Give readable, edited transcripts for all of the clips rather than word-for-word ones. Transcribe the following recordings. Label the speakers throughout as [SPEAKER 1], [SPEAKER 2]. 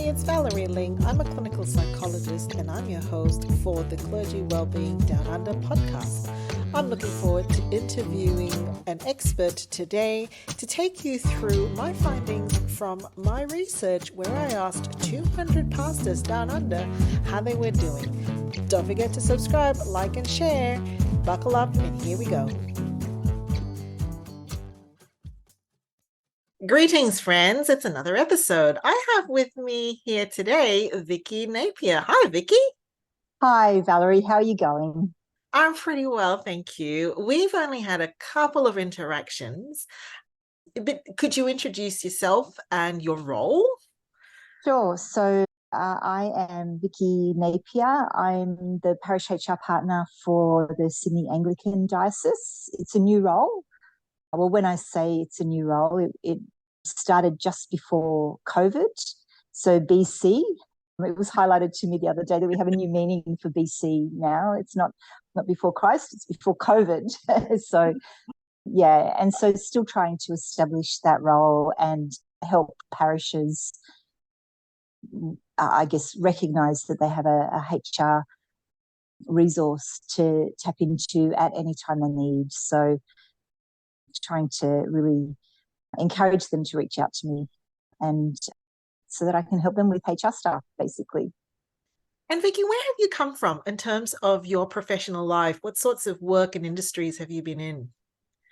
[SPEAKER 1] it's Valerie Ling. I'm a clinical psychologist and I'm your host for the Clergy, Wellbeing Down Under podcast. I'm looking forward to interviewing an expert today to take you through my findings from my research where I asked 200 pastors down under how they were doing. Don't forget to subscribe, like and share. Buckle up and here we go. Greetings, friends. It's another episode. I have with me here today, Vikki Napier. Hi, Vikki.
[SPEAKER 2] Hi, Valerie. How are you going?
[SPEAKER 1] I'm pretty well, thank you. We've only had a couple of interactions, but could you introduce yourself and your role?
[SPEAKER 2] Sure. So I am Vikki Napier. I'm the Parish HR partner for the Sydney Anglican Diocese. It's a new role. Well, when I say it's a new role, it started just before COVID. So BC, it was highlighted to me the other day that we have a new meaning for BC now. It's not before Christ, it's before COVID. So, yeah, and so still trying to establish that role and help parishes, I guess, recognise that they have a HR resource to tap into at any time they need. So trying to really encourage them to reach out to me and so that I can help them with HR stuff, basically.
[SPEAKER 1] And Vikki, where have you come from in terms of your professional life? What sorts of work and industries have you been in?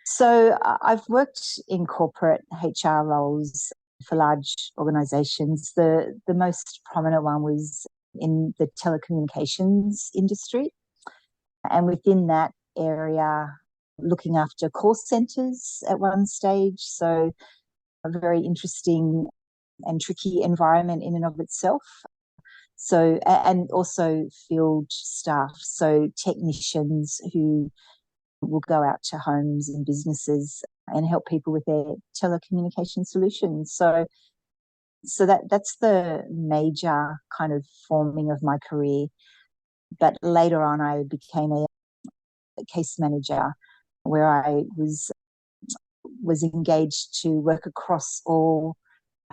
[SPEAKER 2] So I've worked in corporate HR roles for large organisations. The most prominent one was in the telecommunications industry. And within that area, looking after call centres at one stage. So a very interesting and tricky environment in and of itself. So, and also field staff, so technicians who will go out to homes and businesses and help people with their telecommunication solutions. So that's the major kind of forming of my career. But later on, I became a case manager where I was engaged to work across all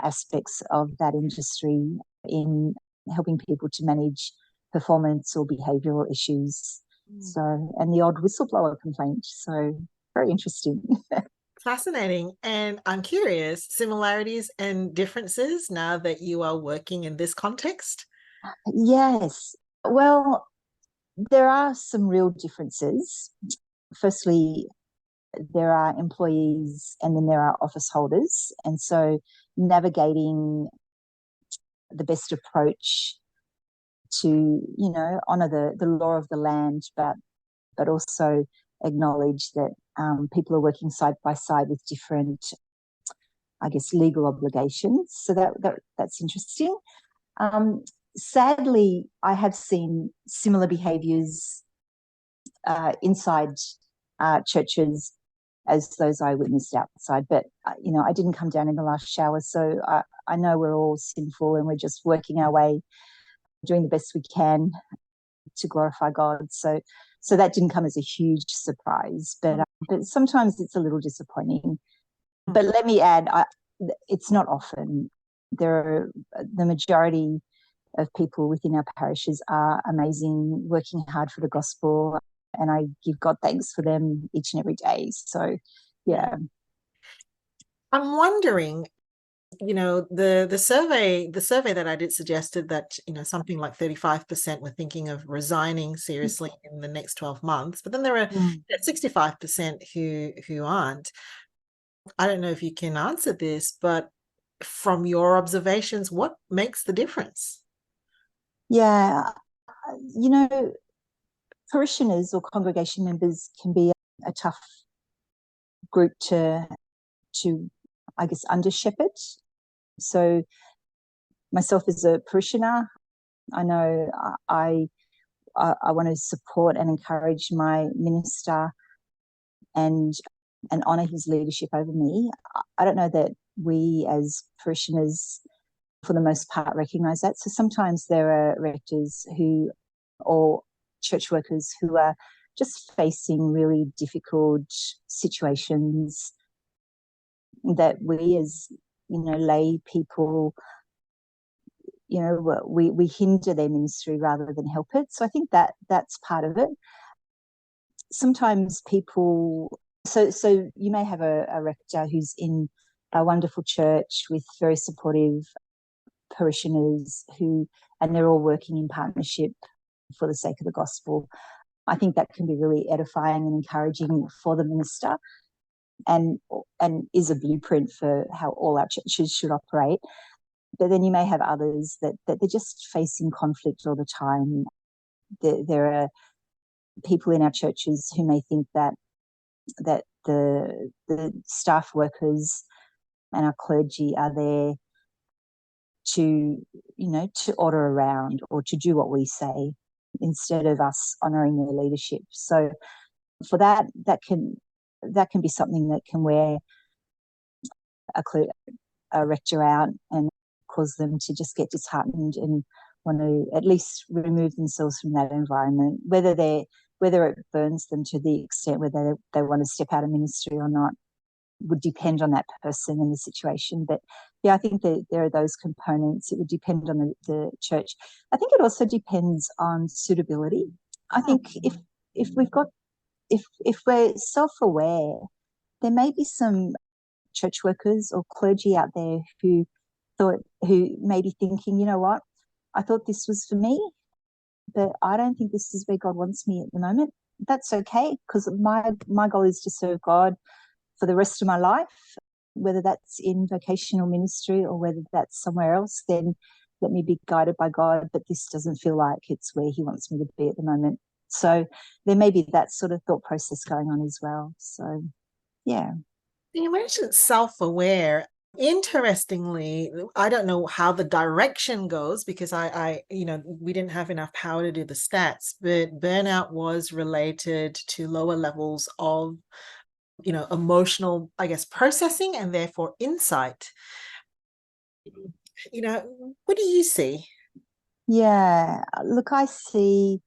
[SPEAKER 2] aspects of that industry in helping people to manage performance or behavioural issues. So, and the odd whistleblower complaint. So, very interesting.
[SPEAKER 1] Fascinating. And I'm curious, similarities and differences now that you are working in this context?
[SPEAKER 2] Yes. Well, there are some real differences. Firstly, there are employees and then there are office holders. And so navigating the best approach to, honour the law of the land, but also acknowledge that people are working side by side with different, I guess, legal obligations. So that's interesting. Sadly, I have seen similar behaviours inside churches as those I witnessed outside. But, I didn't come down in the last shower, so I know we're all sinful and we're just working our way, doing the best we can to glorify God. So that didn't come as a huge surprise, but sometimes it's a little disappointing. But let me add, it's not often. The majority of people within our parishes are amazing, working hard for the gospel, and I give God thanks for them each and every day. So, yeah.
[SPEAKER 1] I'm wondering, the survey that I did suggested that, something like 35% were thinking of resigning seriously in the next 12 months, but then there are 65% who aren't. I don't know if you can answer this, but from your observations, what makes the difference?
[SPEAKER 2] Yeah, parishioners or congregation members can be a tough group to I guess under shepherd. So myself as a parishioner, I know I want to support and encourage my minister and honour his leadership over me. I don't know that we as parishioners for the most part recognise that. So sometimes there are rectors or church workers who are just facing really difficult situations that we as lay people we hinder their ministry rather than help it. So I think that's part of it. Sometimes people, so you may have a rector who's in a wonderful church with very supportive parishioners and they're all working in partnership for the sake of the gospel. I think that can be really edifying and encouraging for the minister, and is a blueprint for how all our churches should operate. But then you may have others that they're just facing conflict all the time. There are people in our churches who may think that the staff workers and our clergy are there to order around or to do what we say instead of us honouring their leadership. So for that can be something that can wear a rector out and cause them to just get disheartened and want to at least remove themselves from that environment, whether it burns them to the extent whether they want to step out of ministry or not would depend on that person and the situation. But yeah, I think that there are those components. It would depend on the church. I think it also depends on suitability. I think if we're self-aware, there may be some church workers or clergy out there who may be thinking, you know what, I thought this was for me, but I don't think this is where God wants me at the moment. That's okay, because my goal is to serve God for the rest of my life, whether that's in vocational ministry or whether that's somewhere else. Then let me be guided by God, but this doesn't feel like it's where he wants me to be at the moment. So there may be that sort of thought process going on as well. So yeah.
[SPEAKER 1] You mentioned self-aware. Interestingly, I don't know how the direction goes because we didn't have enough power to do the stats, but burnout was related to lower levels of emotional, I guess, processing and therefore insight. What do you see?
[SPEAKER 2] Yeah, look, I see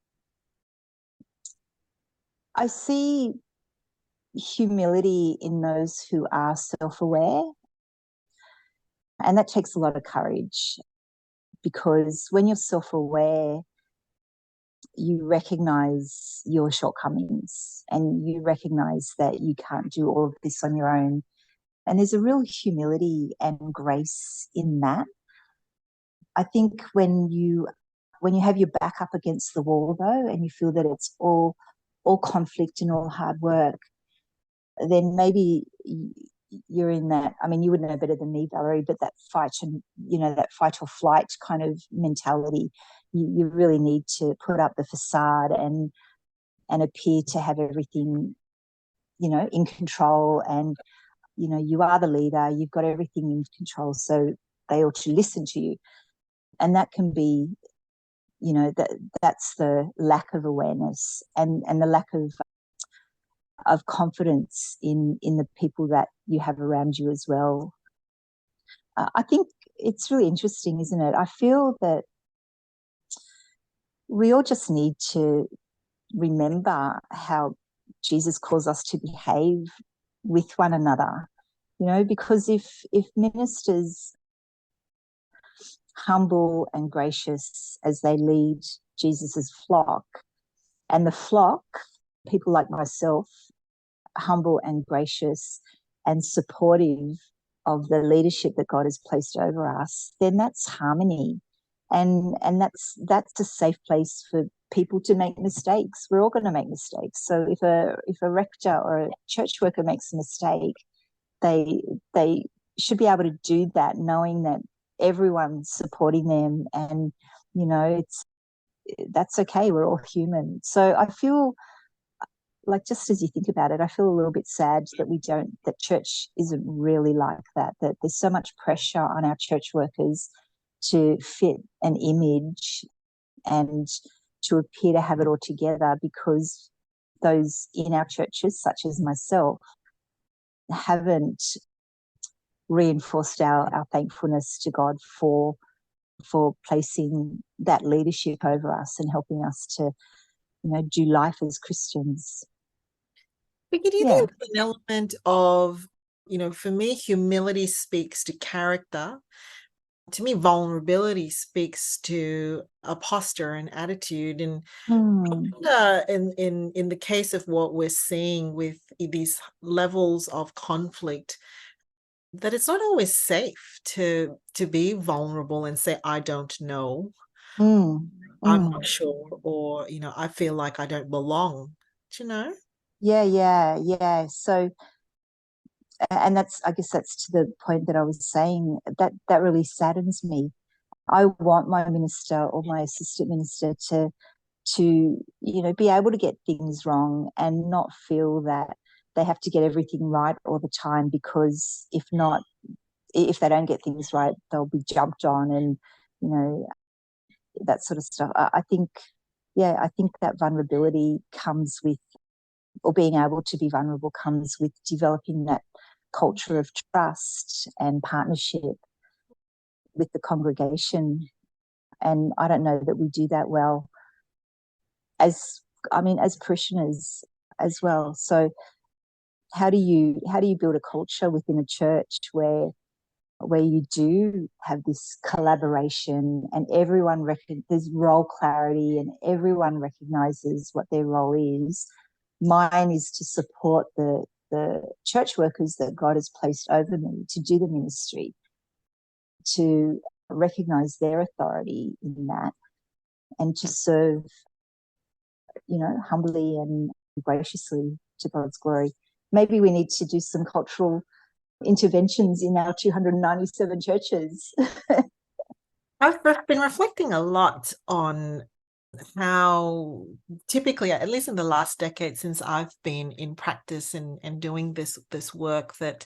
[SPEAKER 2] humility in those who are self-aware, and that takes a lot of courage, because when you're self-aware, you recognize your shortcomings and you recognize that you can't do all of this on your own. And there's a real humility and grace in that. I think when you have your back up against the wall, though, and you feel that it's all conflict and all hard work, then maybe you're in that. I mean, you would know better than me, Valerie, but that fight or flight kind of mentality, you really need to put up the facade and appear to have everything, in control. And, you are the leader, you've got everything in control, so they ought to listen to you. And that can be, that's the lack of awareness and the lack of confidence in the people that you have around you as well. I think it's really interesting, isn't it? I feel that we all just need to remember how Jesus calls us to behave with one another, because if ministers humble and gracious as they lead Jesus's flock, and the flock, people like myself, humble and gracious and supportive of the leadership that God has placed over us, then that's harmony. And that's a safe place for people to make mistakes. We're all going to make mistakes. So if a rector or a church worker makes a mistake, they should be able to do that knowing that everyone's supporting them, and that's okay. We're all human. So I feel like, just as you think about it, I feel a little bit sad that church isn't really like that there's so much pressure on our church workers to fit an image and to appear to have it all together, because those in our churches, such as myself, haven't reinforced our thankfulness to God for placing that leadership over us and helping us to, do life as Christians.
[SPEAKER 1] But do you think an element of, for me, humility speaks to character, to me, vulnerability speaks to a posture and attitude. And in the case of what we're seeing with these levels of conflict, that it's not always safe to be vulnerable and say, I don't know, I'm not sure, or, I feel like I don't belong, do you know?
[SPEAKER 2] Yeah. So, and I guess that's to the point that I was saying, that really saddens me. I want my minister or my assistant minister to be able to get things wrong and not feel that they have to get everything right all the time, because if not, if they don't get things right, they'll be jumped on, and you know that sort of stuff. I think, yeah, I think that vulnerability comes with, or being able to be vulnerable comes with developing that culture of trust and partnership with the congregation. And I don't know that we do that well as, as parishioners as well. So how do you build a culture within a church where you do have this collaboration, and there's role clarity, and everyone recognizes what their role is. Mine is to support the church workers that God has placed over me to do the ministry, to recognize their authority in that, and to serve, humbly and graciously to God's glory. Maybe we need to do some cultural interventions in our 297 churches.
[SPEAKER 1] I've been reflecting a lot on how typically, at least in the last decade since I've been in practice and doing this work, that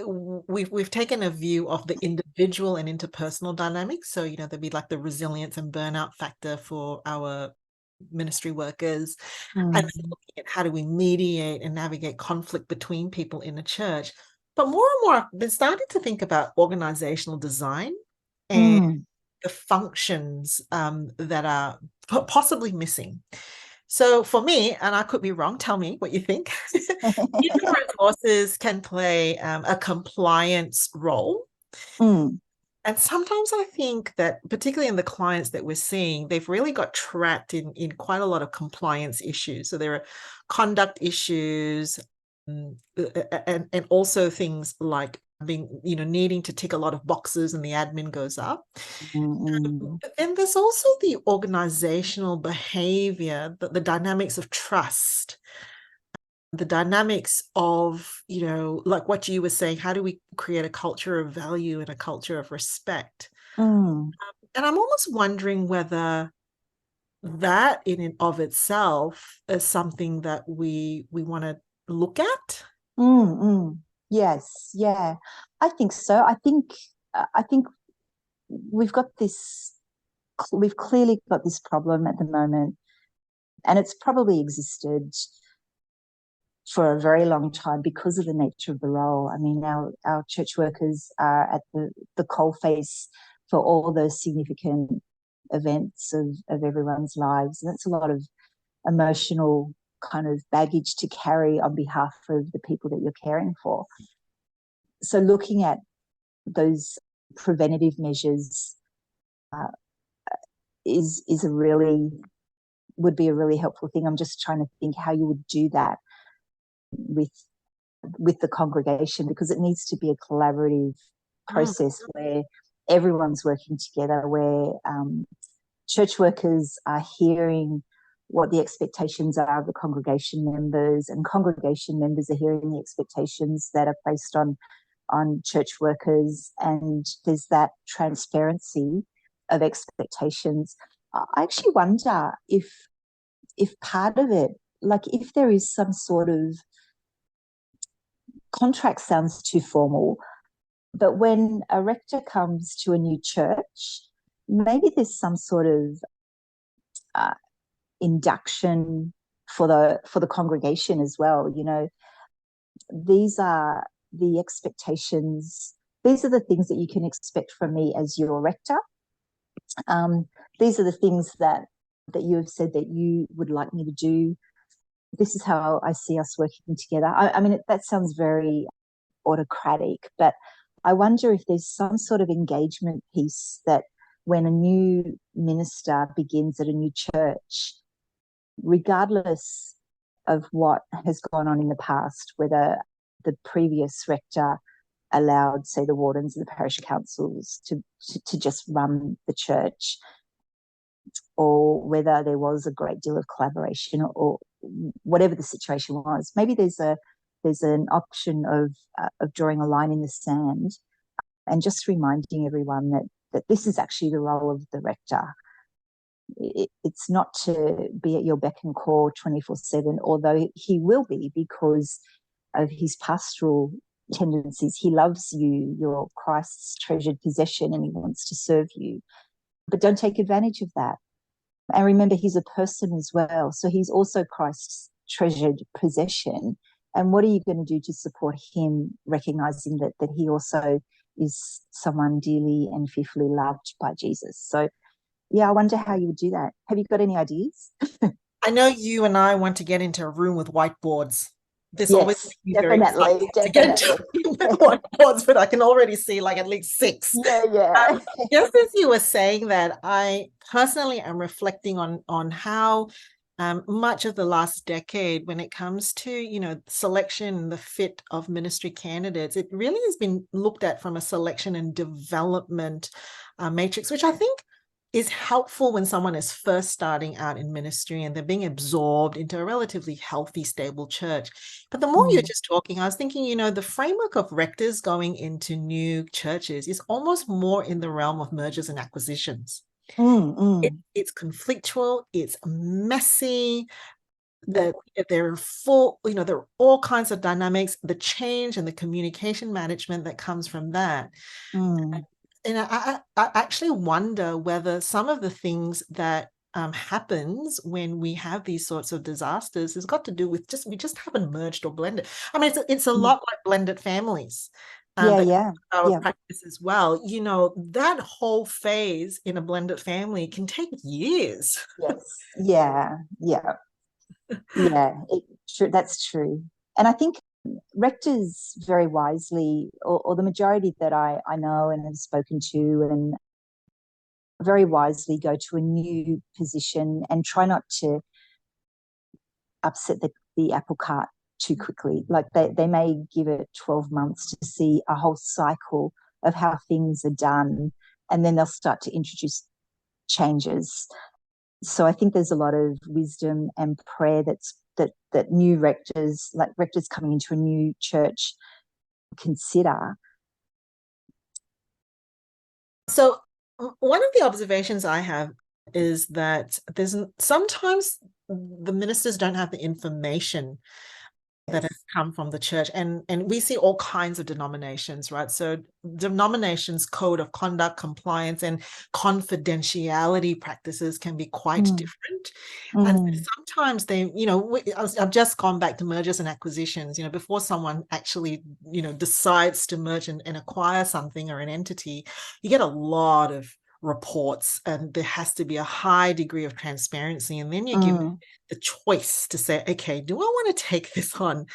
[SPEAKER 1] we've taken a view of the individual and interpersonal dynamics. So, there'd be like the resilience and burnout factor for our ministry workers, and then looking at how do we mediate and navigate conflict between people in a church. But more and more, I've been starting to think about organizational design and the functions that are possibly missing. So for me, and I could be wrong, tell me what you think, human resources can play a compliance role. And sometimes I think that, particularly in the clients that we're seeing, they've really got trapped in quite a lot of compliance issues. So there are conduct issues, and also things like being, needing to tick a lot of boxes and the admin goes up. But then there's also the organizational behavior, the dynamics of trust, the dynamics of, like what you were saying, how do we create a culture of value and a culture of respect? And I'm almost wondering whether that in and of itself is something that we want to look at.
[SPEAKER 2] Yes, yeah, I think so. I think we've clearly got this problem at the moment, and it's probably existed for a very long time because of the nature of the role. I mean, our church workers are at the coalface for all those significant events of everyone's lives, and it's a lot of emotional kind of baggage to carry on behalf of the people that you're caring for. So looking at those preventative measures would be a really helpful thing. I'm just trying to think how you would do that with the congregation, because it needs to be a collaborative process where everyone's working together, where church workers are hearing what the expectations are of the congregation members, and congregation members are hearing the expectations that are placed on church workers, and there's that transparency of expectations. I actually wonder if part of it, like if there is some sort of contract, sounds too formal, but when a rector comes to a new church, maybe there's some sort of induction for the congregation as well. These are the expectations. These are the things that you can expect from me as your rector. These are the things that you have said that you would like me to do. This is how I see us working together. I mean, that sounds very autocratic, but I wonder if there's some sort of engagement piece that when a new minister begins at a new church, regardless of what has gone on in the past, whether the previous rector allowed, say, the wardens of the parish councils to just run the church, or whether there was a great deal of collaboration, or whatever the situation was, maybe there's an option of drawing a line in the sand and just reminding everyone that this is actually the role of the rector. It's not to be at your beck and call 24/7, although he will be because of his pastoral tendencies. He loves you, you're Christ's treasured possession, and he wants to serve you. But don't take advantage of that. And remember, he's a person as well. So he's also Christ's treasured possession. And what are you going to do to support him, recognizing that he also is someone dearly and fearfully loved by Jesus? So, yeah, I wonder how you would do that. Have you got any ideas?
[SPEAKER 1] I know you and I want to get into a room with whiteboards. This always
[SPEAKER 2] Yes,
[SPEAKER 1] makes me very
[SPEAKER 2] definitely,
[SPEAKER 1] excited to get into a room with whiteboards, but I can already see like at least 6.
[SPEAKER 2] Yeah.
[SPEAKER 1] Just as you were saying that, I personally am reflecting on how much of the last decade, when it comes to, selection, the fit of ministry candidates, it really has been looked at from a selection and development matrix, which I think is helpful when someone is first starting out in ministry and they're being absorbed into a relatively healthy, stable church. But the more you're just talking, I was thinking, the framework of rectors going into new churches is almost more in the realm of mergers and acquisitions. It's conflictual, it's messy, there are there are all kinds of dynamics, the change and the communication management that comes from that. And I actually wonder whether some of the things that happens when we have these sorts of disasters has got to do with we just haven't merged or blended. I mean, it's a lot like blended families. Our practice as well. That whole phase in a blended family can take years.
[SPEAKER 2] Yes. Yeah. That's true. And I think rectors very wisely, or the majority that I know and have spoken to, and very wisely go to a new position and try not to upset the apple cart too quickly. Like they may give it 12 months to see a whole cycle of how things are done, and then they'll start to introduce changes. So I think there's a lot of wisdom and prayer that new rectors, like rectors coming into a new church, consider.
[SPEAKER 1] So one of the observations I have is that sometimes the ministers don't have the information that has come from the church, and we see all kinds of denominations, right? So denominations' code of conduct, compliance, and confidentiality practices can be quite different. And so sometimes I've just gone back to mergers and acquisitions, before someone actually, decides to merge and acquire something or an entity, you get a lot of reports, and there has to be a high degree of transparency, and then you give the choice to say, okay, do I want to take this on?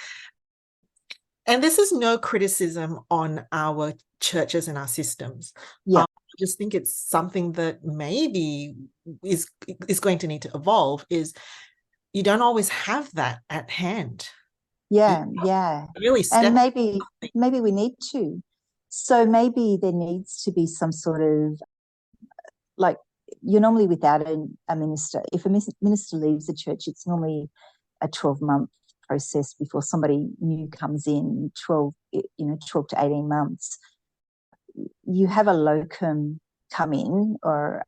[SPEAKER 1] And this is no criticism on our churches and our systems. I just think it's something that maybe is going to need to evolve, is you don't always have that at hand.
[SPEAKER 2] Really, and maybe we need to. So maybe there needs to be some sort of, like, you're normally without a minister. If a minister leaves the church, it's normally a 12-month process before somebody new comes in. 12 to 18 months. You have a locum come in, or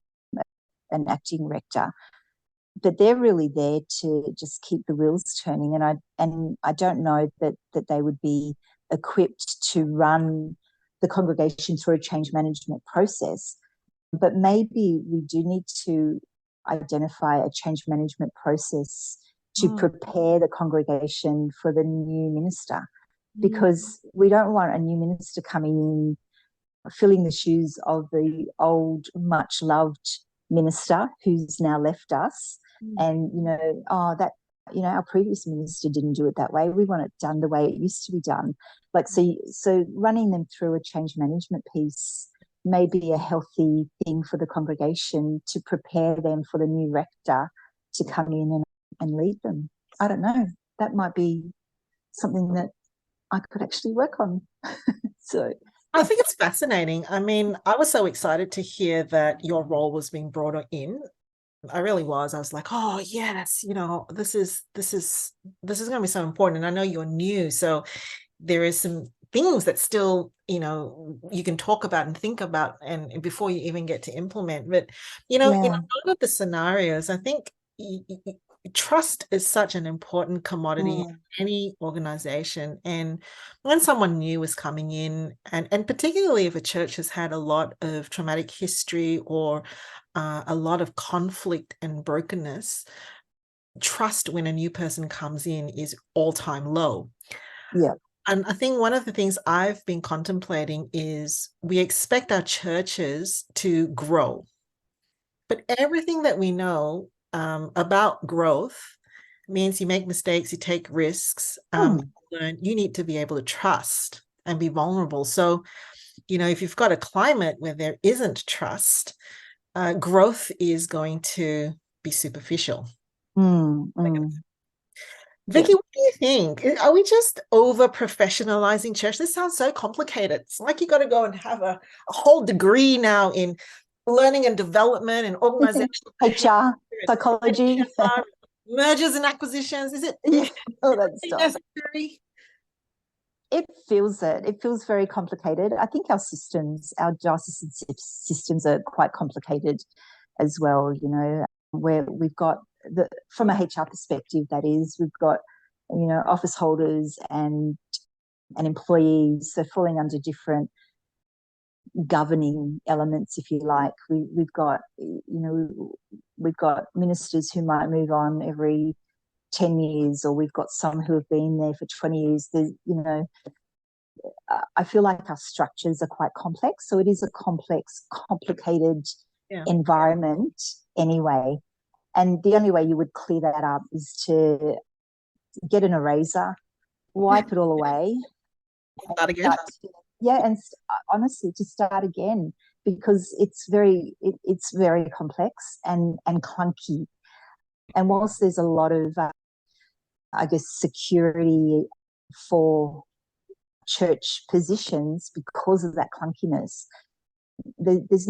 [SPEAKER 2] an acting rector, but they're really there to just keep the wheels turning. And I don't know that they would be equipped to run the congregation through a change management process. But maybe we do need to identify a change management process to prepare the congregation for the new minister, because we don't want a new minister coming in filling the shoes of the old, much loved minister who's now left us. And, our previous minister didn't do it that way. We want it done the way it used to be done. Like, so running them through a change management piece may be a healthy thing for the congregation to prepare them for the new rector to come in and lead them. I don't know. That might be something that I could actually work on. So
[SPEAKER 1] I think it's fascinating. I mean, I was so excited to hear that your role was being brought in. I really was. I was like, oh yes, this is going to be so important. And I know you're new, so there is some things that still, you can talk about and think about, and before you even get to implement. But in a lot of the scenarios, I think trust is such an important commodity in any organization. And when someone new is coming in, and particularly if a church has had a lot of traumatic history or a lot of conflict and brokenness, trust when a new person comes in is all-time low.
[SPEAKER 2] Yeah.
[SPEAKER 1] And I think one of the things I've been contemplating is we expect our churches to grow. But everything that we know about growth means you make mistakes, you take risks, learn. You need to be able to trust and be vulnerable. So, if you've got a climate where there isn't trust, growth is going to be superficial. Vikki, what do you think? Are we just over professionalizing church? This sounds so complicated. It's like you got to go and have a whole degree now in learning and development and organization,
[SPEAKER 2] HR, psychology,
[SPEAKER 1] mergers and acquisitions. Is it
[SPEAKER 2] all that stuff
[SPEAKER 1] necessary?
[SPEAKER 2] It feels very complicated. I think our diocesan systems are quite complicated as well, where we've got from a HR perspective, that is, we've got, office holders and employees, so falling under different governing elements, if you like. We've got ministers who might move on every 10 years, or we've got some who have been there for 20 years. I feel like our structures are quite complex. So it is a complicated environment anyway. And the only way you would clear that up is to get an eraser, wipe it all away.
[SPEAKER 1] Start again.
[SPEAKER 2] Honestly, to start again, because it's very complex and clunky. And whilst there's a lot of, security for church positions because of that clunkiness, there's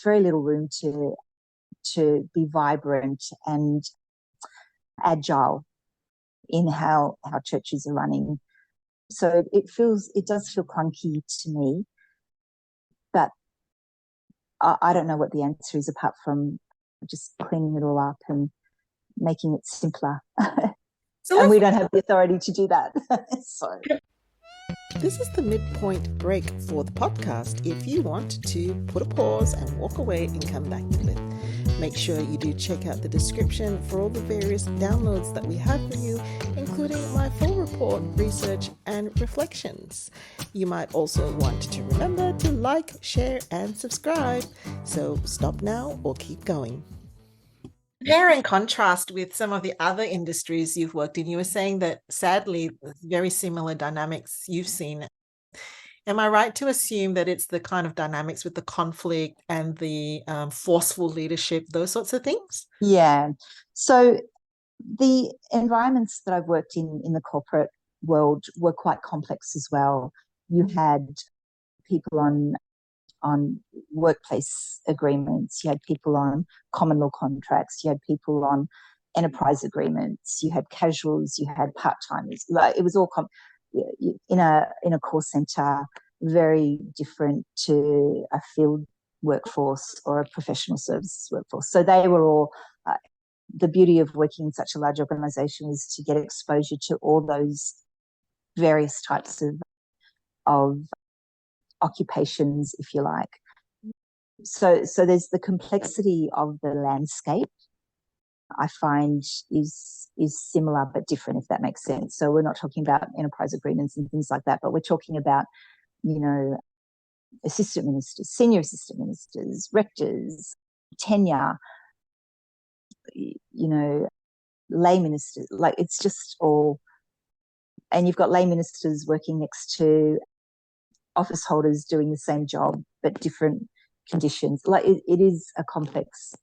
[SPEAKER 2] very little room to be vibrant and agile in how churches are running. So it does feel clunky to me, but I don't know what the answer is apart from just cleaning it all up and making it simpler. And we don't have the authority to do that. So
[SPEAKER 1] this is the midpoint break for the podcast. If you want to put a pause and walk away and come back to it, make sure you do check out the description for all the various downloads that we have for you, including my full report, research, and reflections. You might also want to remember to like, share, and subscribe. So stop now or keep going. Compare and contrast with some of the other industries you've worked in. You were saying that sadly, very similar dynamics you've seen. Am I right to assume that it's the kind of dynamics with the conflict and the forceful leadership, those sorts of things?
[SPEAKER 2] Yeah. So the environments that I've worked in the corporate world were quite complex as well. You had people on workplace agreements, you had people on common law contracts, you had people on enterprise agreements, you had casuals, you had part-timers. It was all in a call center, very different to a field workforce or a professional services workforce. So they were all the beauty of working in such a large organization was to get exposure to all those various types of occupations, if you like. So there's the complexity of the landscape, I find is similar but different, if that makes sense. So we're not talking about enterprise agreements and things like that, but we're talking about, assistant ministers, senior assistant ministers, rectors, tenure, lay ministers, like it's just all, and you've got lay ministers working next to office holders doing the same job but different conditions. Like it is a complex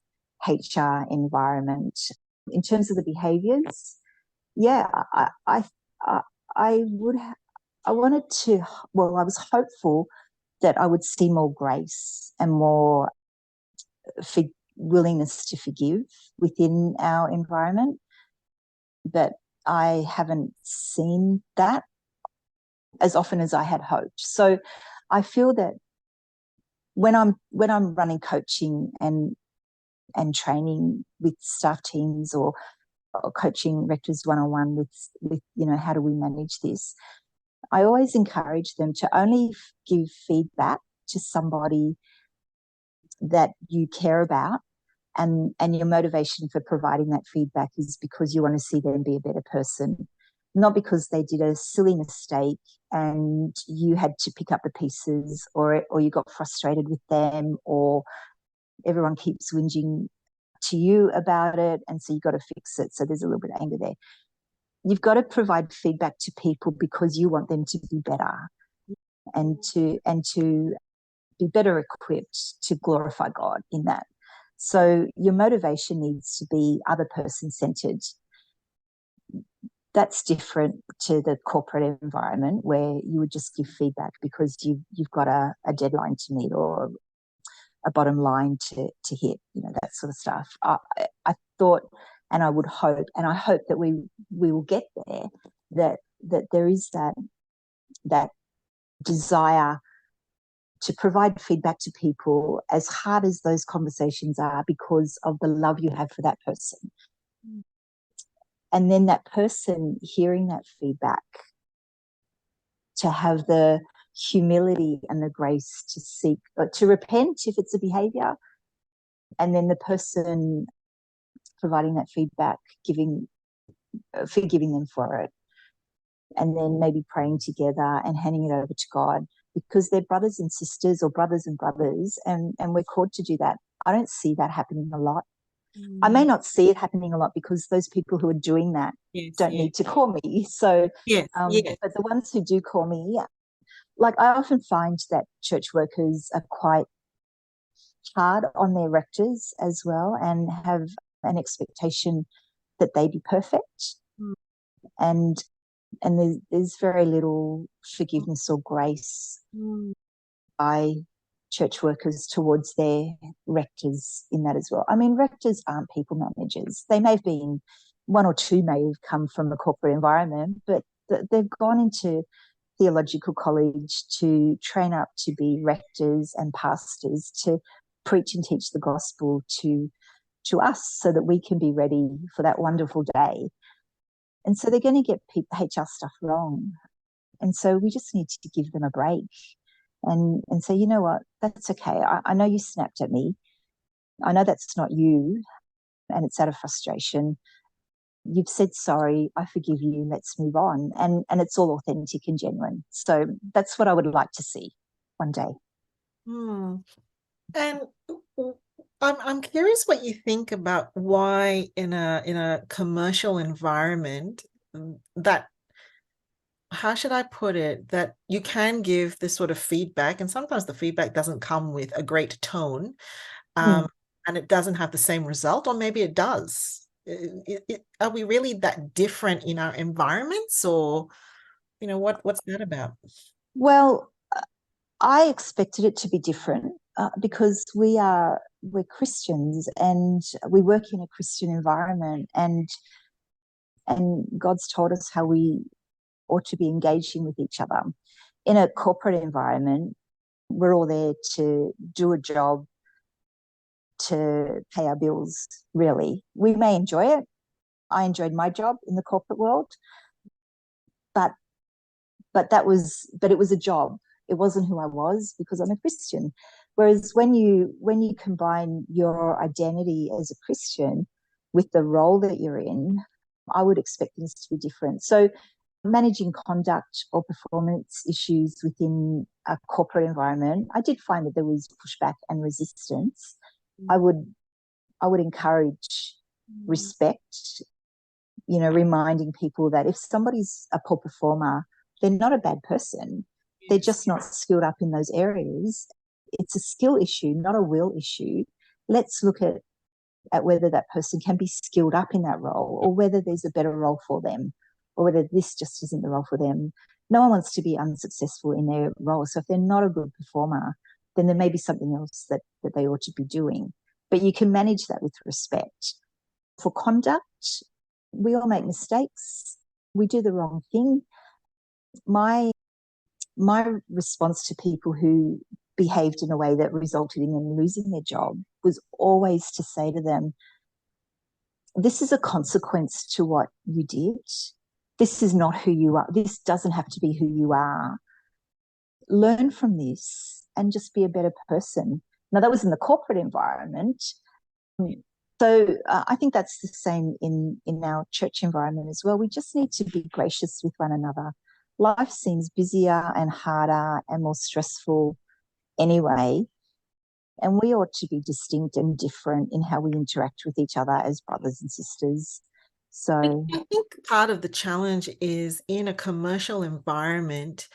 [SPEAKER 2] HR environment. In terms of the behaviours, yeah, I, I would. I wanted to. Well, I was hopeful that I would see more grace and more willingness to forgive within our environment, but I haven't seen that as often as I had hoped. So I feel that when I'm running coaching and training with staff teams, or coaching rectors one-on-one with how do we manage this, I always encourage them to only give feedback to somebody that you care about, and your motivation for providing that feedback is because you want to see them be a better person, not because they did a silly mistake and you had to pick up the pieces, or you got frustrated with them, or everyone keeps whinging to you about it, and so you've got to fix it. So there's a little bit of anger there. You've got to provide feedback to people because you want them to be better and to be better equipped to glorify God in that. So your motivation needs to be other person centered. That's different to the corporate environment where you would just give feedback because you've got a deadline to meet or a bottom line to hit, that sort of stuff. I thought, and I would hope, and I hope that we will get there, that there is that desire to provide feedback to people, as hard as those conversations are, because of the love you have for that person. And then that person hearing that feedback, to have the humility and the grace to seek, to repent if it's a behavior, and then the person providing that feedback, forgiving them for it, and then maybe praying together and handing it over to God, because they're brothers and sisters, or brothers and brothers, and we're called to do that. I don't see that happening a lot. I may not see it happening a lot because those people who are doing that don't need to call me. So, but the ones who do call me, like I often find that church workers are quite hard on their rectors as well, and have an expectation that they be perfect. And there's very little forgiveness or grace by church workers towards their rectors in that as well. I mean, rectors aren't people managers. They may have been, one or two may have come from a corporate environment, but they've gone into theological college to train up to be rectors and pastors, to preach and teach the gospel to us, so that we can be ready for that wonderful day. And so they're going to get HR stuff wrong. And so we just need to give them a break and say, you know what, that's okay. I know you snapped at me. I know that's not you, and it's out of frustration. You've said sorry. I forgive you. Let's move on. And it's all authentic and genuine. So that's what I would like to see one day.
[SPEAKER 1] And I'm curious what you think about why in a commercial environment that, how should I put it, that you can give this sort of feedback, and sometimes the feedback doesn't come with a great tone, and it doesn't have the same result, or maybe it does. Are we really that different in our environments, or what's that about?
[SPEAKER 2] Well, I expected it to be different because we're Christians and we work in a Christian environment, and God's told us how we ought to be engaging with each other. In a corporate environment, we're all there to do a job, to pay our bills, really. We may enjoy it. I enjoyed my job in the corporate world, but it was a job. It wasn't who I was, because I'm a Christian. Whereas when you combine your identity as a Christian with the role that you're in, I would expect things to be different. So managing conduct or performance issues within a corporate environment, I did find that there was pushback and resistance. I would encourage respect reminding people that if somebody's a poor performer, they're not a bad person. They're just not skilled up in those areas. It's a skill issue, not a will issue. Let's look at whether that person can be skilled up in that role, or whether there's a better role for them, or whether this just isn't the role for them. No one wants to be unsuccessful in their role. So if they're not a good performer, then there may be something else that they ought to be doing. But you can manage that with respect. For conduct, we all make mistakes. We do the wrong thing. My response to people who behaved in a way that resulted in them losing their job was always to say to them, this is a consequence to what you did. This is not who you are. This doesn't have to be who you are. Learn from this and just be a better person. Now, that was in the corporate environment. So I think that's the same in our church environment as well. We just need to be gracious with one another. Life seems busier and harder and more stressful anyway, and we ought to be distinct and different in how we interact with each other as brothers and sisters. So
[SPEAKER 1] I think part of the challenge is in a commercial environment,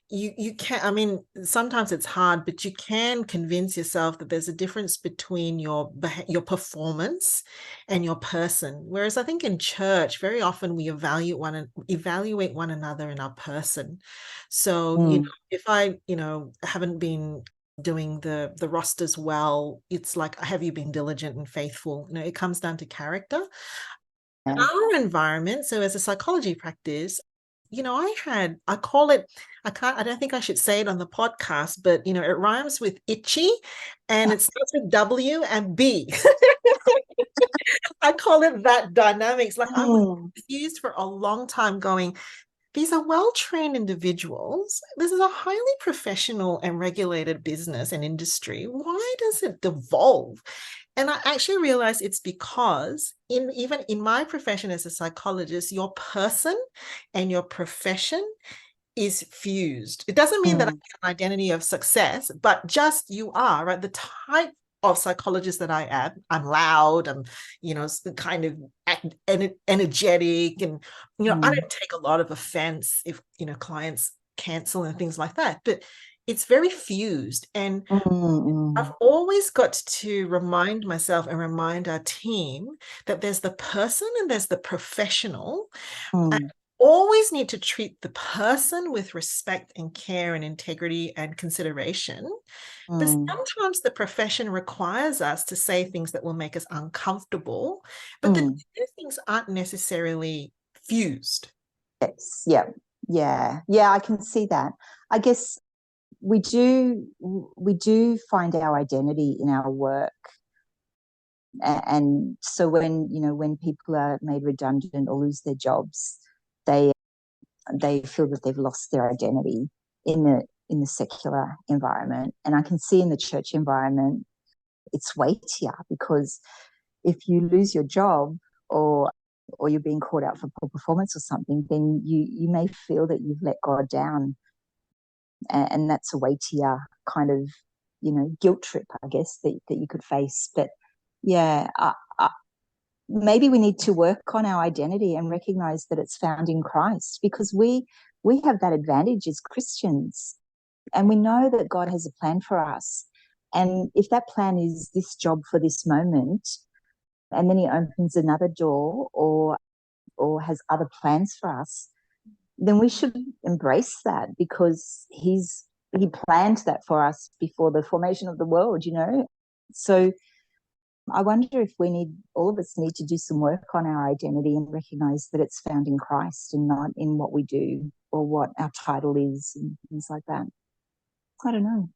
[SPEAKER 1] you can, I mean, sometimes it's hard, but you can convince yourself that there's a difference between your performance and your person. Whereas I think in church, very often we evaluate one another in our person. So, if I, haven't been doing the rosters well, it's like, have you been diligent and faithful? It comes down to character. Our environment, so as a psychology practice, I call it, I don't think I should say it on the podcast, but it rhymes with itchy and it starts with W and B. I call it that dynamics. Like I was used for a long time going, these are well-trained individuals. This is a highly professional and regulated business and industry. Why does it devolve? And I actually realized it's because even in my profession as a psychologist, your person and your profession is fused. It doesn't mean that I have an identity of success, but just you are, right? The type of psychologist that I am, I'm loud, I'm, kind of energetic, and, I don't take a lot of offense if, clients cancel and things like that, but it's very fused. And I've always got to remind myself and remind our team that there's the person and there's the professional. I always need to treat the person with respect and care and integrity and consideration. But sometimes the profession requires us to say things that will make us uncomfortable, but the two things aren't necessarily fused.
[SPEAKER 2] Yes, yeah, I can see that. I guess we do find our identity in our work, and so when people are made redundant or lose their jobs, they feel that they've lost their identity in the secular environment. And I can see in the church environment it's weightier, because if you lose your job or you're being called out for poor performance or something, then you may feel that you've let God down. And that's a weightier kind of, guilt trip, I guess, that you could face. But yeah, maybe we need to work on our identity and recognize that it's found in Christ, because we have that advantage as Christians, and we know that God has a plan for us. And if that plan is this job for this moment, and then he opens another door or has other plans for us, then we should embrace that, because he planned that for us before the formation of the world, So I wonder if all of us need to do some work on our identity and recognize that it's found in Christ and not in what we do or what our title is and things like that. I don't know.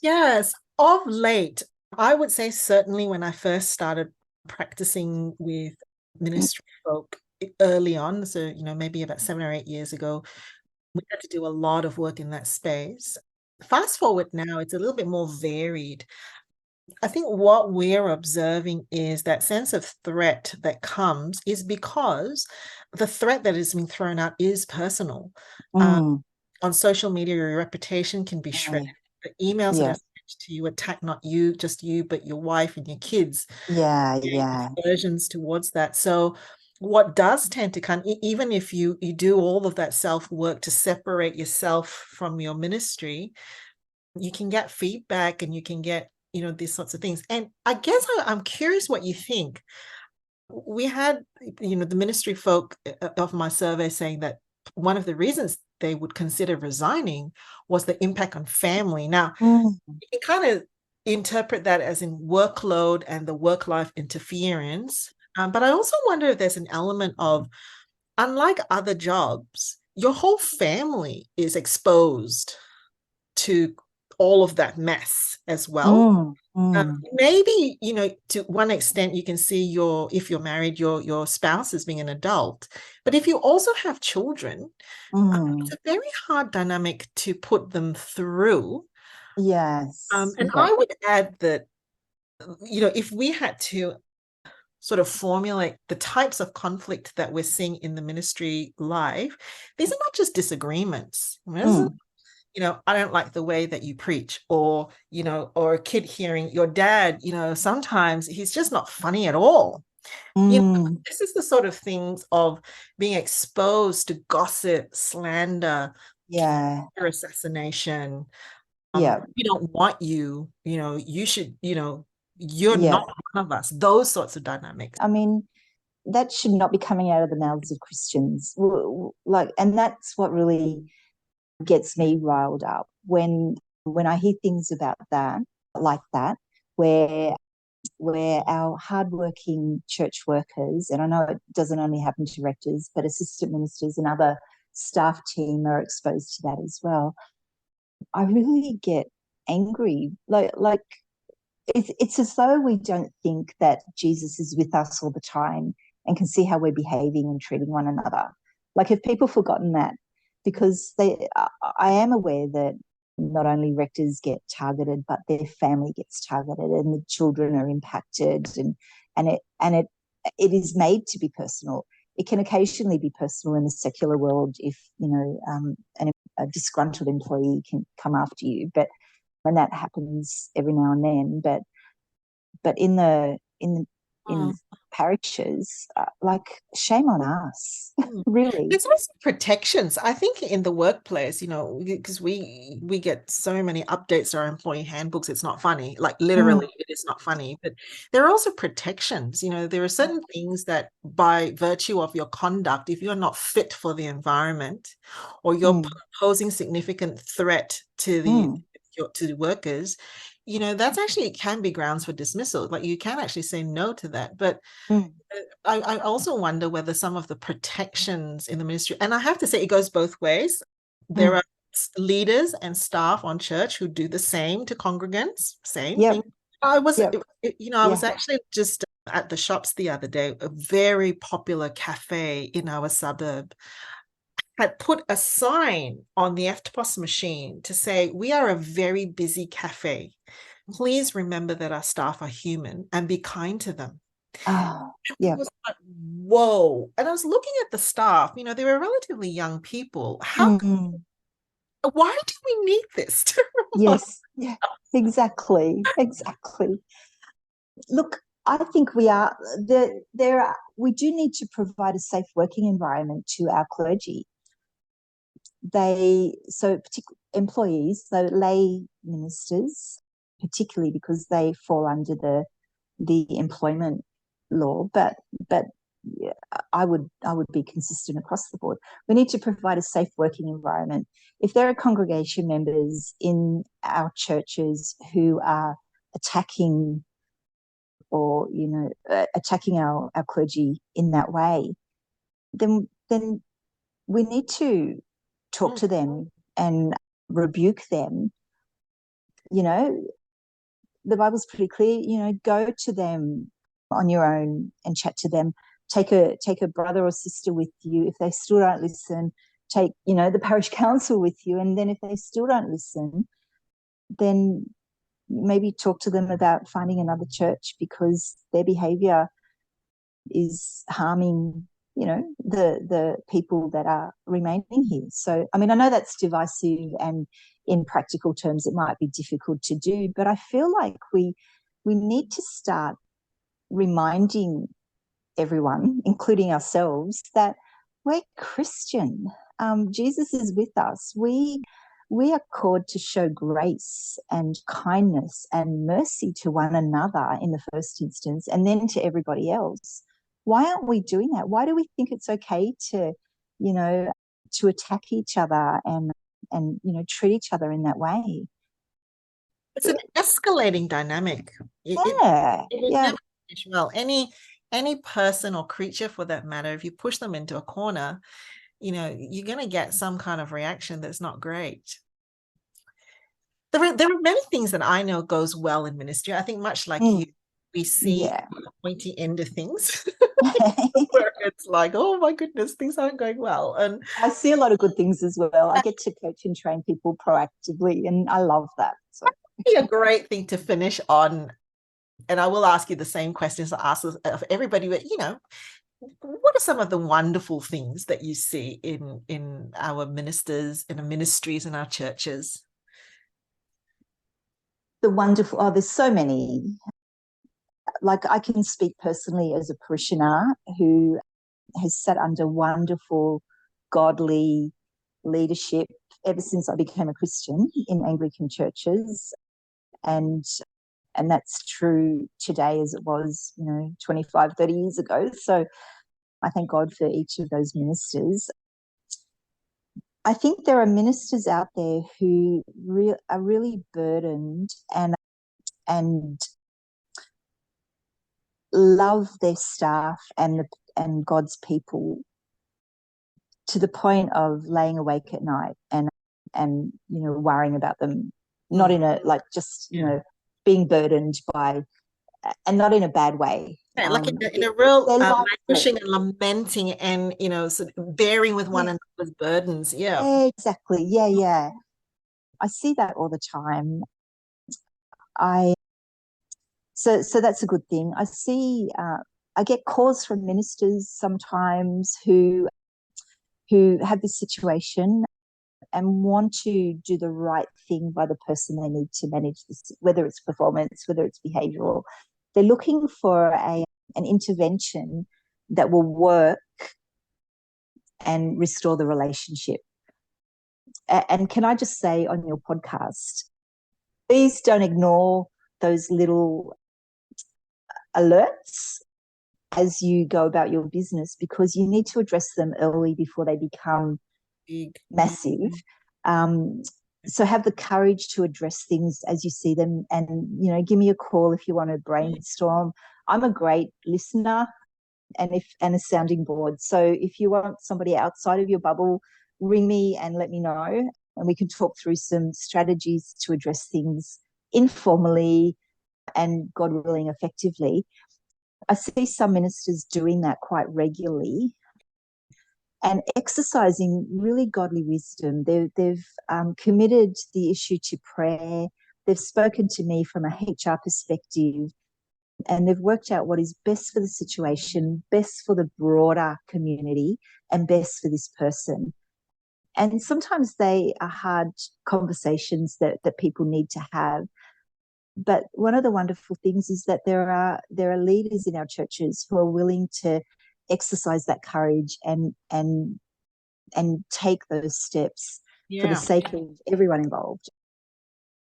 [SPEAKER 1] Yes, of late, I would say certainly when I first started practicing with ministry folk early on, so, maybe about 7 or 8 years ago, we had to do a lot of work in that space. Fast forward now, it's a little bit more varied. I think what we're observing is that sense of threat that comes is because the threat that is being thrown out is personal. On social media, your reputation can be shredded. The emails that are sent to you attack not you, just you, but your wife and your kids.
[SPEAKER 2] Yeah.
[SPEAKER 1] Versions towards that. So what does tend to come, even if you do all of that self-work to separate yourself from your ministry, you can get feedback and you can get, these sorts of things. And I guess I'm curious what you think. We had, the ministry folk of my survey saying that one of the reasons they would consider resigning was the impact on family. Now, you can kind of interpret that as in workload and the work-life interference. But I also wonder if there's an element of, unlike other jobs, your whole family is exposed to all of that mess as well. Maybe, to one extent, you can see if you're married, your spouse as being an adult. But if you also have children, it's a very hard dynamic to put them through.
[SPEAKER 2] Yes.
[SPEAKER 1] And I would add that, if we had to sort of formulate the types of conflict that we're seeing in the ministry life, these are not just disagreements. I don't like the way that you preach, or a kid hearing your dad, sometimes he's just not funny at all. This is the sort of things of being exposed to gossip, slander, assassination. We don't want you, you should, you're not one of us. Those sorts of dynamics.
[SPEAKER 2] I mean, that should not be coming out of the mouths of Christians. And that's what really gets me riled up when I hear things about that, like that, where our hardworking church workers, and I know it doesn't only happen to rectors, but assistant ministers and other staff team are exposed to that as well. I really get angry. Like it's as though we don't think that Jesus is with us all the time and can see how we're behaving and treating one another. Like, have people forgotten that? Because I am aware that not only rectors get targeted, but their family gets targeted, and the children are impacted, and it is made to be personal. It can occasionally be personal in the secular world if a disgruntled employee can come after you, but when that happens every now and then. But in parishes, like, shame on us. Really.
[SPEAKER 1] There's also protections, I think, in the workplace, because we get so many updates to our employee handbooks. It's not funny, like literally it is not funny, but there are also protections. There are certain things that by virtue of your conduct, if you're not fit for the environment, or you're posing significant threat to the workers, that's actually, it can be grounds for dismissal. Like, you can actually say no to that. But I also wonder whether some of the protections in the ministry, and I have to say it goes both ways. There are leaders and staff on church who do the same to congregants, same thing. I was actually just at the shops the other day. A very popular cafe in our suburb had put a sign on the EFTPOS machine to say, "We are a very busy cafe. Please remember that our staff are human and be kind to them." It was like, whoa. And I was looking at the staff, they were relatively young people. Why do we need this?
[SPEAKER 2] Yes, exactly. Look, I think we do need to provide a safe working environment to our clergy. Employees, so lay ministers, particularly because they fall under the employment law, but I would be consistent across the board. We need to provide a safe working environment. If there are congregation members in our churches who are attacking our clergy in that way, then we need to talk to them and rebuke them. The Bible's pretty clear, go to them on your own and chat to them. Take a brother or sister with you. If they still don't listen, take, the parish council with you. And then if they still don't listen, then maybe talk to them about finding another church, because their behavior is harming, the people that are remaining here. So, I mean, I know that's divisive, and in practical terms, it might be difficult to do, but I feel like we need to start reminding everyone, including ourselves, that we're Christian. Jesus is with us. We are called to show grace and kindness and mercy to one another in the first instance, and then to everybody else. Why aren't we doing that? Why do we think it's okay to, to attack each other and treat each other in that way?
[SPEAKER 1] It's an escalating dynamic.
[SPEAKER 2] Yeah.
[SPEAKER 1] It never finish well. Any person or creature, for that matter, if you push them into a corner, you're going to get some kind of reaction that's not great. There are many things that I know goes well in ministry. I think much like you, we see the pointy end of things where it's like, oh my goodness, things aren't going well. And
[SPEAKER 2] I see a lot of good things as well. I get to coach and train people proactively, and I love that. So
[SPEAKER 1] a great thing to finish on. And I will ask you the same questions I ask of everybody, but what are some of the wonderful things that you see in our ministers, in our ministries, in our churches?
[SPEAKER 2] There's so many. Like, I can speak personally as a parishioner who has sat under wonderful, godly leadership ever since I became a Christian in Anglican churches. And that's true today as it was, 25, 30 years ago. So I thank God for each of those ministers. I think there are ministers out there who are really burdened and love their staff and God's people to the point of laying awake at night and worrying about them, not in a being burdened by, and not in a bad way.
[SPEAKER 1] Yeah, like in a real languishing and lamenting and sort of bearing with one another's burdens. Yeah,
[SPEAKER 2] exactly. Yeah. I see that all the time. So that's a good thing. I see. I get calls from ministers sometimes who have this situation and want to do the right thing by the person they need to manage this, whether it's performance, whether it's behavioral. They're looking for an intervention that will work and restore the relationship. And can I just say on your podcast, please don't ignore those little alerts as you go about your business, because you need to address them early before they become massive. So have the courage to address things as you see them, and give me a call if you want to brainstorm. I'm a great listener and a sounding board. So if you want somebody outside of your bubble, ring me and let me know, and we can talk through some strategies to address things informally and, God willing, effectively. I see some ministers doing that quite regularly and exercising really godly wisdom. They've committed the issue to prayer. They've spoken to me from a HR perspective, and they've worked out what is best for the situation, best for the broader community, and best for this person. And sometimes they are hard conversations that people need to have. But one of the wonderful things is that there are leaders in our churches who are willing to exercise that courage and take those steps for the sake of everyone involved.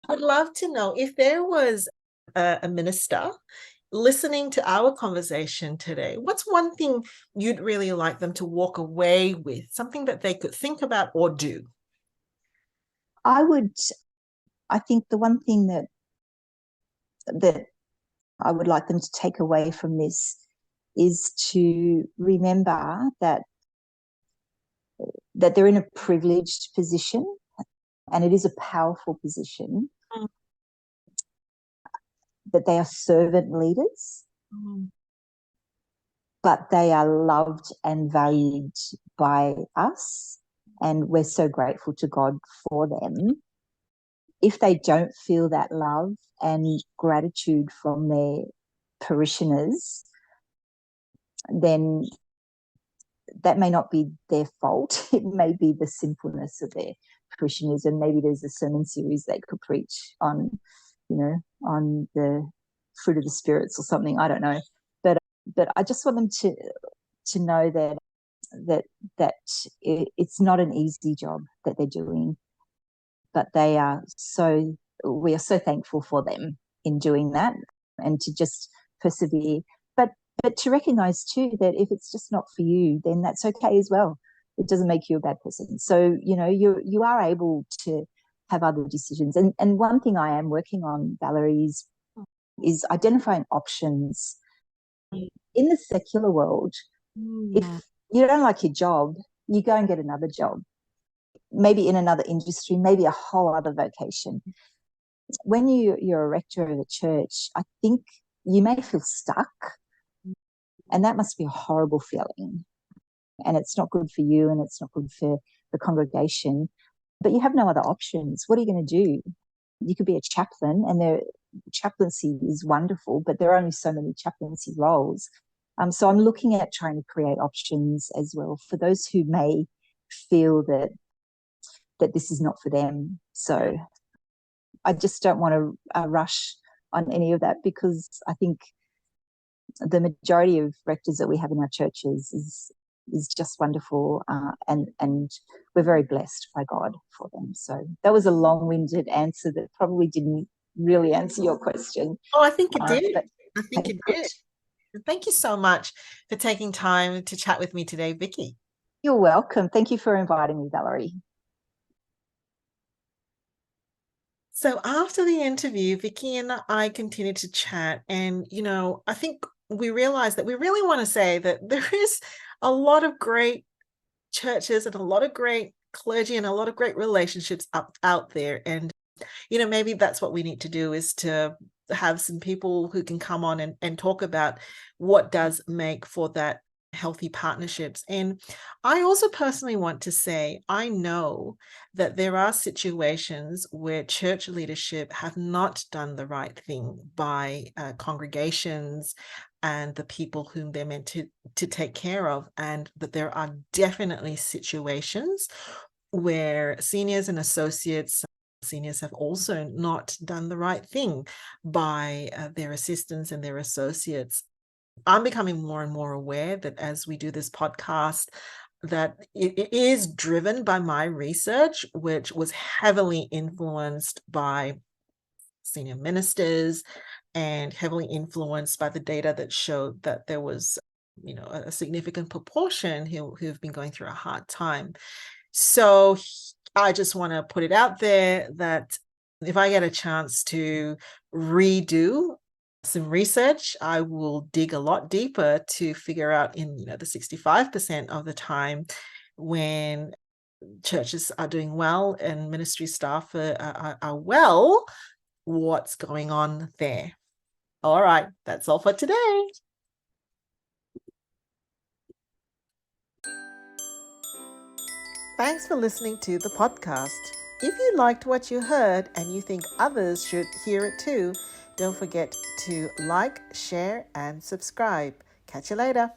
[SPEAKER 1] I'd love to know if there was a minister listening to our conversation today, what's one thing you'd really like them to walk away with, something that they could think about or do?
[SPEAKER 2] I think the one thing that I would like them to take away from this is to remember that they're in a privileged position, and it is a powerful position, that they are servant leaders, but they are loved and valued by us, and we're so grateful to God for them. If they don't feel that love and gratitude from their parishioners, then that may not be their fault. It may be the sinfulness of their parishioners, and maybe there's a sermon series they could preach on, on the fruit of the spirits or something. I don't know. But I just want them to know that it's not an easy job that they're doing, but we are so thankful for them in doing that, and to just persevere. But to recognize too that if it's just not for you, then that's okay as well. It doesn't make you a bad person. So, you are able to have other decisions. And one thing I am working on, Valerie, is identifying options. In the secular world, if you don't like your job, you go and get another job, maybe in another industry, maybe a whole other vocation. When you're a rector of a church, I think you may feel stuck, and that must be a horrible feeling. And it's not good for you, and it's not good for the congregation. But you have no other options. What are you going to do? You could be a chaplain, and chaplaincy is wonderful, but there are only so many chaplaincy roles. So I'm looking at trying to create options as well for those who may feel that this is not for them. So I just don't want to rush on any of that, because I think the majority of rectors that we have in our churches is just wonderful, and we're very blessed by God for them. So that was a long-winded answer that probably didn't really answer your question.
[SPEAKER 1] Oh, I think it did. I think it did. Thank you so much for taking time to chat with me today, Vikki.
[SPEAKER 2] You're welcome. Thank you for inviting me, Valerie.
[SPEAKER 1] So after the interview, Vikki and I continued to chat, and I think we realized that we really want to say that there is a lot of great churches and a lot of great clergy and a lot of great relationships out there. And maybe that's what we need to do, is to have some people who can come on and talk about what does make for that healthy partnerships. And I also personally want to say, I know that there are situations where church leadership have not done the right thing by congregations and the people whom they're meant to take care of, and that there are definitely situations where seniors and associates, seniors have also not done the right thing by their assistants and their associates. I'm becoming more and more aware that as we do this podcast, that it is driven by my research, which was heavily influenced by senior ministers and heavily influenced by the data that showed that there was, a significant proportion who've been going through a hard time. So I just want to put it out there that if I get a chance to redo some research, I will dig a lot deeper to figure out, in the 65% of the time when churches are doing well and ministry staff are well, what's going on there. All right, that's all for today. Thanks for listening to the podcast. If you liked what you heard and you think others should hear it too, don't forget to like, share, and subscribe. Catch you later.